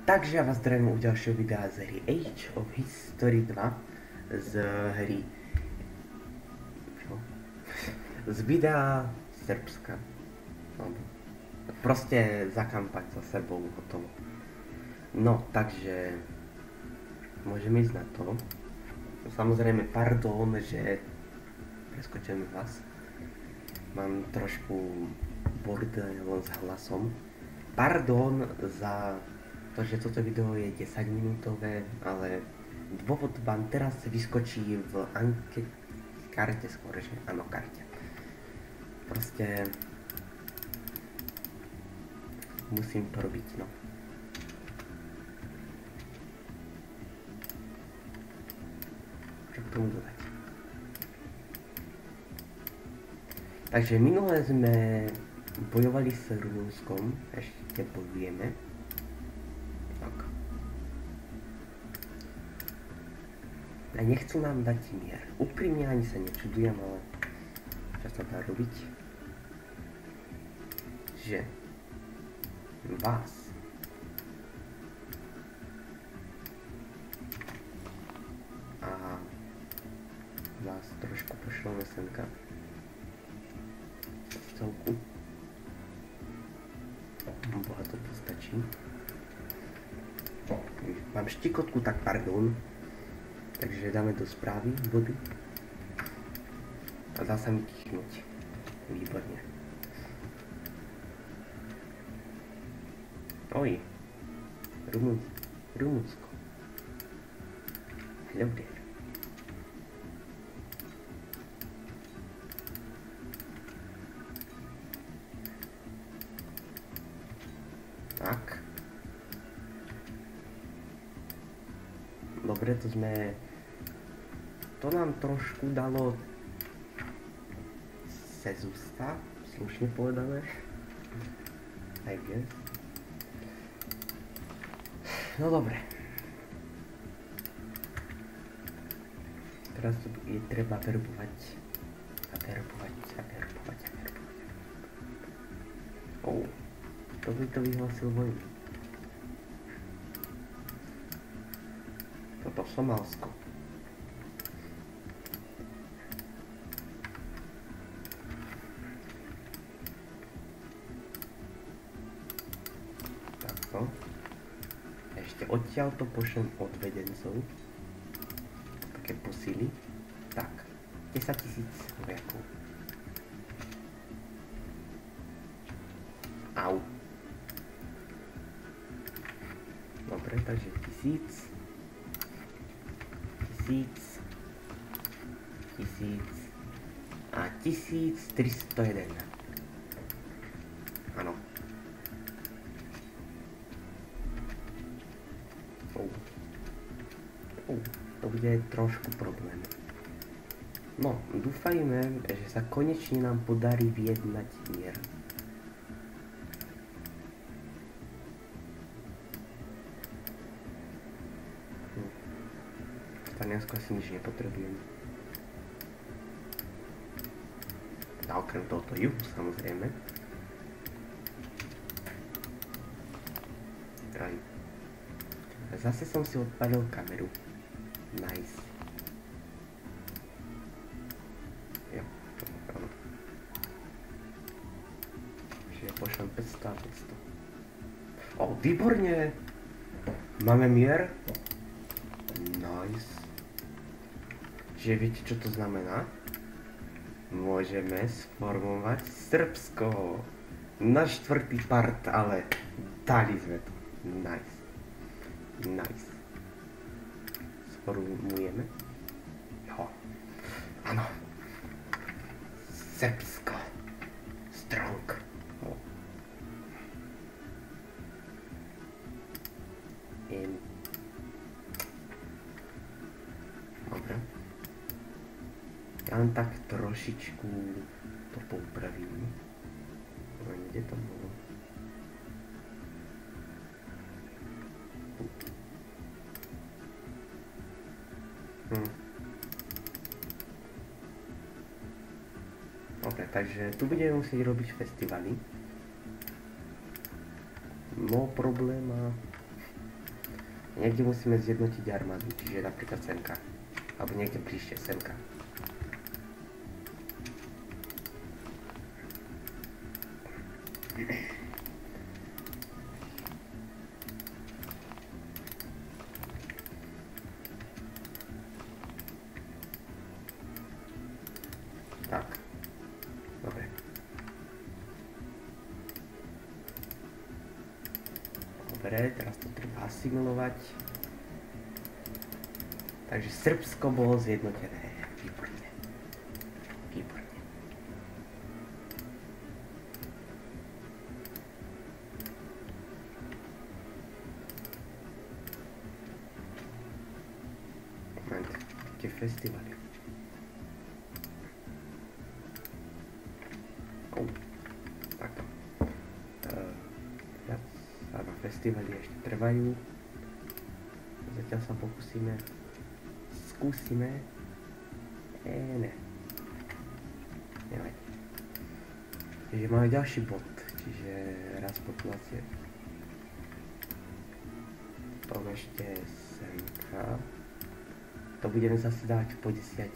Takže ja vás zdravím u ďalšieho videa z hry Age of History 2 z hry z videa Srbska. Proste za kampaň za Srbov hotovo. No, takže môžeme ísť na to. Samozrejme, pardon, že preskočím hlas. Mám trošku bordel s hlasom. Pardon za to, že toto video je 10 minútové, ale dôvod vám teraz vyskočí v karte skôr, že áno, karte. Proste musím to robiť, no. Čo k tomu dodať? Takže minule sme bojovali s Rumunskom, ešte bojujeme. Tak. A nechcú nám dať mier. Úprimne ani sa nečudujem, ale čo sa dá robiť? Že vás a vás trošku pošleme semka celku. Bohato to stačí. Mám štikotku, tak pardon. Takže dáme do správy vody. A dá sa mi kýchnuť. Výborne. Oj. Rumunsko. Hello there. Tak. Dobre, to sme... To nám trošku dalo sezústa, slušne povedané. I guess. No dobre. Teraz je treba verbovať. Oh. To by to vyhlásil vojnu. Toto Somálsko. Takto. Ešte odtiaľ to pošlem odvedencov. Také posily. Tak. 10 000 vojakov. Au. Dobre, takže 1000 a 1301. Áno. To bude trošku problém. No, dúfajme, že sa konečne nám podarí vyjednať mier. Taliansko asi nič nepotrebujem. A okrem tohoto juhu, samozrejme. Aj. Zase som si odpalil kameru. Nice. Jo, áno. Čiže pošlem 500 a 500. O, výborne! Máme mier. Nice. Čiže viete, čo to znamená? Môžeme sformovať Srbsko. Na 4. part, ale dali sme to. Nice. Nice. Sformujeme. Jo. Áno. Srbsko. Strong. Dobre. Ja len tak trošičku to poupravím. Kde to bolo? Dobre, takže tu budeme musieť robiť festivaly. No problém a Niekde musíme zjednotiť armádu, čiže napríklad semka. Alebo niekde bližšie semka. Tak. Dobre. Dobre, teraz to treba asimilovať. Takže Srbsko bolo zjednotené. Výborne. Výborne. Moment, tie festivaly. Takto. Viac sa na festivaly ešte trvajú. Zatiaľ sa skúsime. Ne. Nevadí. Čiže máme ďalší bod, čiže rast populácie. Potom ešte semka. To budeme zase dávať po 10.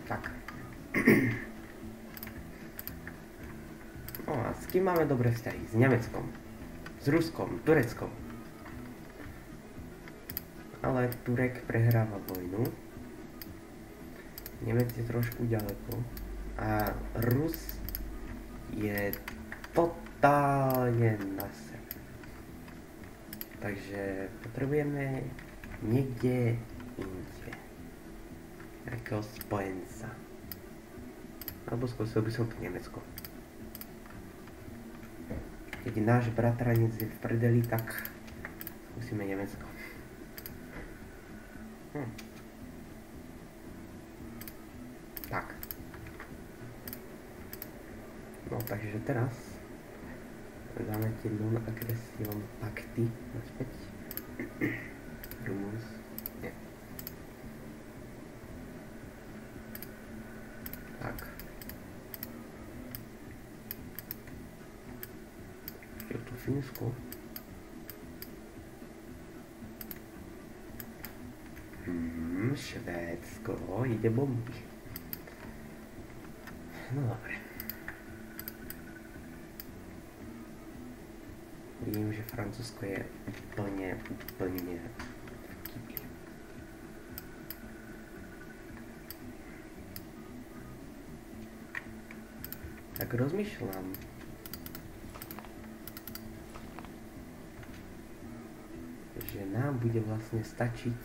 Tak. No a s kým máme dobré vzťahy? S Nemeckom, s Ruskom, Tureckom. Ale Turek prehráva vojnu. Nemec je trošku ďaleko. A Rus je totálne na sebe. Takže potrebujeme niekde inde nejakého spojenca. Alebo skúsil by som to Nemecko. Keď náš bratranec je v prdeli, tak skúsime Nemecko. Tak. No takže teraz dáme tie non-agression pakty naspäť. Rumus. Nie. Tak. Je tu Fínsko. Švédsko ide bomby. No dobre. Vidím, že Francúzsko je úplne v kýbli. Tak rozmýšľam. Že nám bude vlastne stačiť,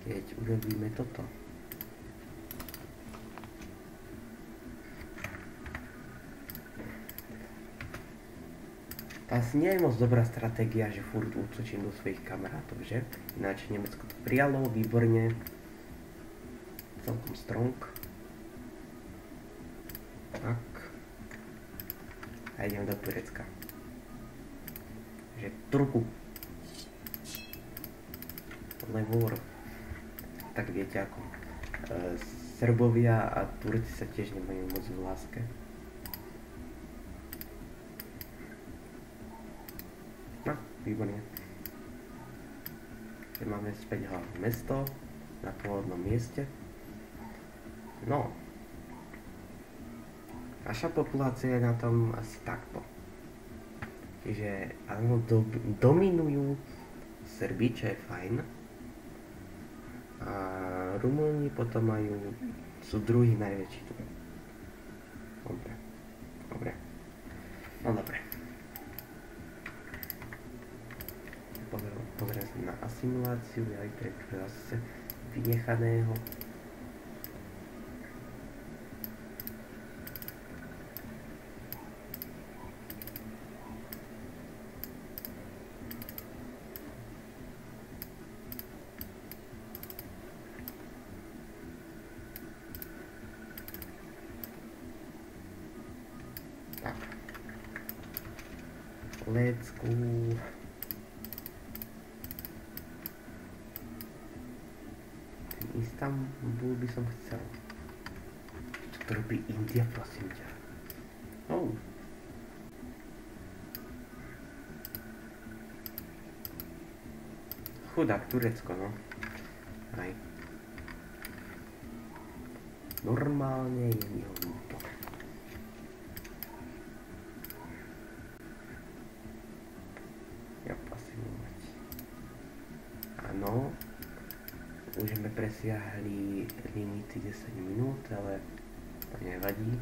keď urobíme toto. Asi nie je moc dobrá stratégia, že furt útočím do svojich kamarátov, že? Ináč Nemecko to prijalo, výborne. Celkom strong. Tak. A idem do Turecka. Že Turku. Levor. Tak viete ako. Srbovia a Turci sa tiež nemajú moc v láske. No, výborne. Keď máme späť hlavné mesto na pôvodnom mieste. No. Naša populácia je na tom asi takto. Čiže áno, dominujú Srbi, čo je fajn. A Rumúni potom sú druhý najväčší tu. Dobre. No dobre. Pozriem sa na asimiláciu, aj to je zase vynechaného. Tak. Let's go. Ten Istanbul by som chcel. Čo to robí India, prosím ťa? Oh. Chudák Turecko, no. Aj. Normálne je mi ho ľúto. Ja pasím mať. Áno. Už sme presiahli limity 10 minút, ale to nevadí.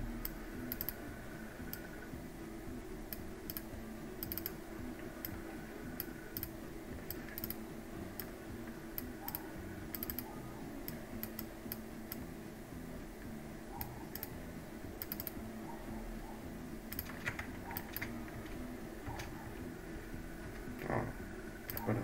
Škoda.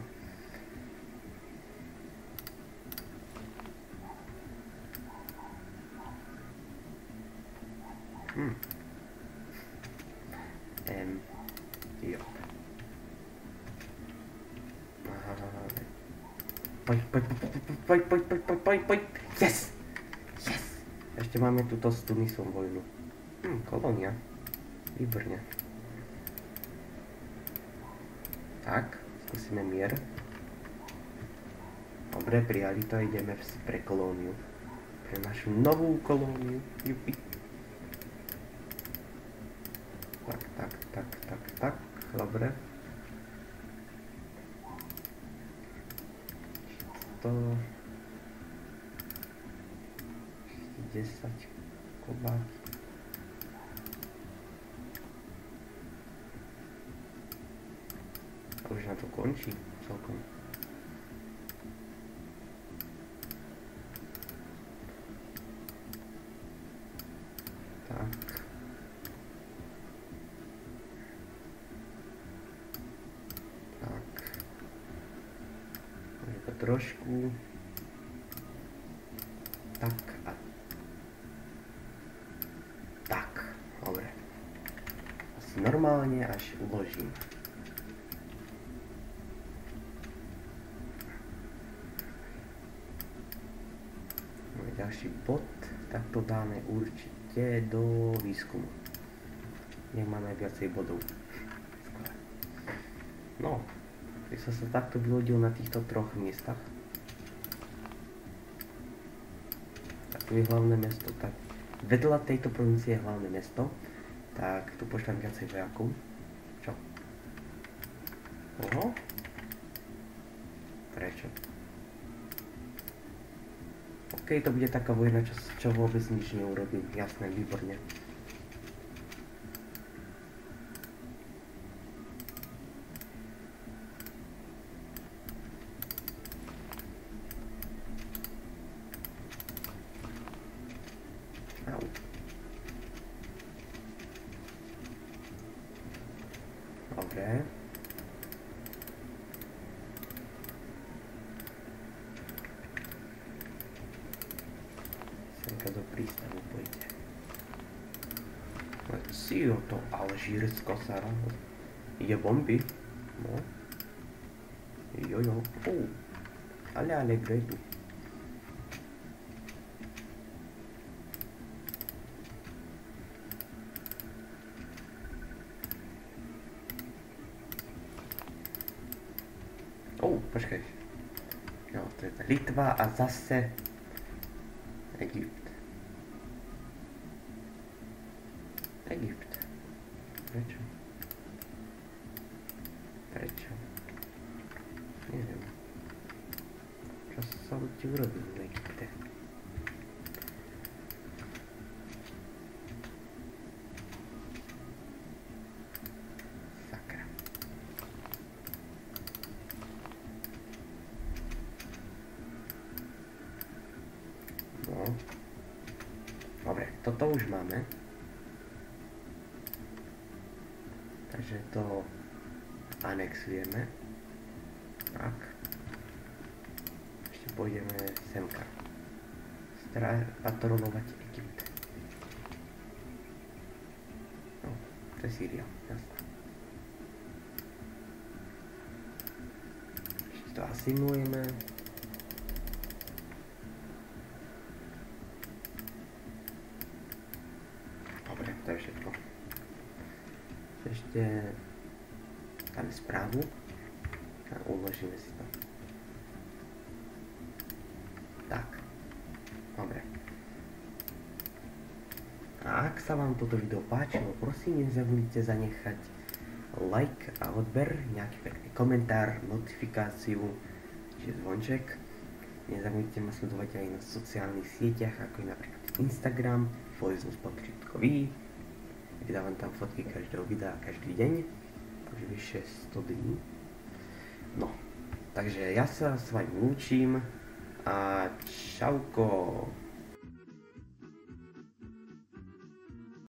Jo. Poď. Yes! Yes! Ešte máme túto s Tunisom vojnu. Kolónia. Výborne. Tak, skúsime mier. Dobre, prijali to, ideme pre kolóniu. Pre našu novú kolóniu. Jupi. Tak, dobre. 10 kobáky. A už na to končí celkom. Tak. Môže to trošku. Tak a tak. Dobre. Asi normálne až uložím. Ďalší bod, tak to dáme určite do výskumu. Nech máme viacej bodov. No, keď som sa takto vylodil na týchto troch miestach, tak tu je hlavné mesto, tak vedľa tejto provincie je hlavné mesto, tak tu pošlem viacej vojakov. Čo? Oho? Prečo? OK, to bude taká vojna, čo vôbec nič neurobím. Jasné, výborne. Au. Dobre. Do prístavu pôjde. Si o to Alžírsko sa ráno. Ide bomby. No. Jojo. Ale gredu. Počkaj. Jo, to je Litva a zase Egypt. Egypt. Prečo? Neviem. Čo som ti urobil v Egypte? Sakra. No. Dobre, toto už máme. Takže to anexujeme. Tak. Ešte pôjdeme semka. Patronovať Egypt. No. To je Sýria, jasné. Ešte to asimilujeme. Dobre, to je všetko. Ešte dáme správu a uložíme si to. Tak. Dobre. A ak sa vám toto video páčilo, prosím nezabudnite zanechať like a odber, nejaký pekný komentár, notifikáciu, čiže zvonček. Nezabudnite ma sledovať aj na sociálnych sieťach, ako je napríklad Instagram, folizmus_vy, kde dávam tam fotky každého videa každý deň, už vyše 100 dní. No, takže ja sa s vami lúčim a čauko.